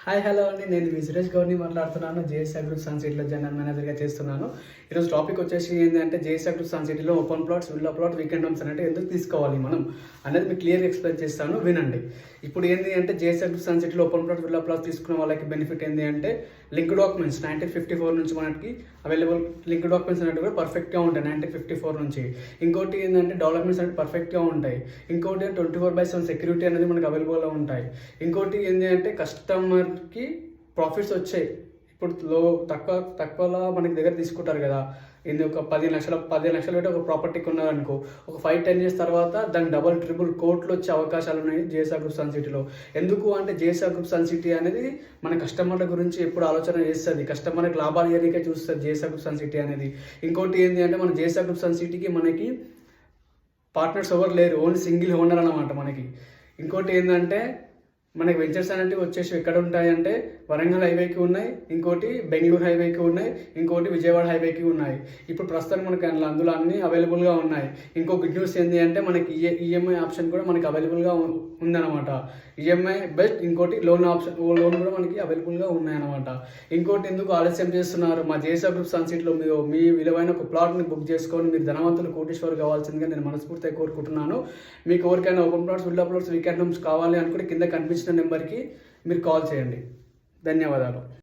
Hi hello అండి, నేను మీ సురేష్ గౌడ్ని మాట్లాడుతున్నాను. జేఎస్ఆర్ గ్రూప్ సన్ సిటీలో జనరల్ మేనేజర్గా చేస్తున్నాను. ఈరోజు టాపిక్ వచ్చేసి ఏంటంటే జేఎస్ఆర్ గ్రూప్ సన్ సిటీలో open plots, villa plot, weekend homes అంటే ఎందుకు తీసుకోవాలి మనం అనేది మీకు క్లియర్గా ఎక్స్ప్లెయిన్ చేస్తాను, వినండి. ఇప్పుడు ఏంటి అంటే జేఎస్ఆర్ గ్రూప్ సన్ సిటీలో ఓపెన్ ప్లాట్, విల్లా ప్లాట్స్ తీసుకున్న వాళ్ళకి బెనిఫిట్ ఏంటి అంటే లింక్ డాక్యుమెంట్స్ 1954 నుంచి మనకి అవైలబుల్ లింక్ డాక్యుమెంట్స్ అనేవి కూడా పర్ఫెక్ట్గా ఉంటాయి 1954 నుంచి. ఇంకోటి ఏంటంటే డెవలప్మెంట్స్ అంటే పర్ఫెక్ట్గా ఉంటాయి. ఇంకోటి 24/7 సెక్యూరిటీ అనేది మనకు అవైలబుల్గా ఉంటాయి. ఇంకోటి ఏంటి అంటే కస్టమర్కి ప్రాఫిట్స్ వచ్చాయి. ఇప్పుడు తక్కువలో మనకి దగ్గర తీసుకుంటారు కదా. ఇది ఒక 10 లక్షలు పెట్టి ఒక ప్రాపర్టీ కొన్నారనుకో, ఒక 5-10 ఇయర్స్ తర్వాత దానికి డబల్ ట్రిపుల్ కోట్లు వచ్చే అవకాశాలు ఉన్నాయి జేఎస్ఆర్ గ్రూప్ సన్ సిటీలో. ఎందుకు అంటే జేఎస్ఆర్ గ్రూప్ సన్ సిటీ అనేది మన కస్టమర్ల గురించి ఎప్పుడు ఆలోచన చేస్తుంది, కస్టమర్కి లాభాలు ఏరికే చూస్తుంది జేఎస్ఆర్ గ్రూప్ సన్ సిటీ అనేది. ఇంకోటి ఏంటి అంటే మన జేఎస్ఆర్ గ్రూప్ సన్ సిటీకి మనకి పార్ట్నర్స్ ఎవరు లేరు, ఓన్లీ సింగిల్ ఓనర్ అనమాట మనకి. ఇంకోటి ఏంటంటే మనకి వెంచర్స్ అనేవి వచ్చేసి ఎక్కడ ఉంటాయంటే వరంగల్ హైవేకి ఉన్నాయి, ఇంకోటి బెంగళూరు హైవేకి ఉన్నాయి, ఇంకోటి విజయవాడ హైవేకి ఉన్నాయి. ఇప్పుడు ప్రస్తుతం మనకి అందులో అన్నీ అవైలబుల్గా ఉన్నాయి. ఇంకో గుడ్ న్యూస్ ఏంటి అంటే మనకి ఈఎంఐ ఆప్షన్ కూడా మనకి అవైలబుల్గా ఉందన్నమాట. EMI best. ఇంకోటి లోన్ కూడా మనకి అవైలబుల్గా ఉన్నాయన్నమాట. ఇంకోటి ఎందుకు ఆలస్యం చేస్తున్నారు, మా జేఎస్ఆర్ గ్రూప్ సన్ సిటీలో మీ విలువైన ఒక ప్లాట్ని బుక్ చేసుకొని మీరు ధనవంతులు కోటీశ్వరు కావాల్సిందిగా నేను మనస్ఫూర్తిగా కోరుకుంటున్నాను. మీకు ఎవరికైనా open plots, villa plots, weekend homes కావాలి అనుకుంటే కింద కనిపించిన నెంబర్కి మీరు కాల్ చేయండి. ధన్యవాదాలు.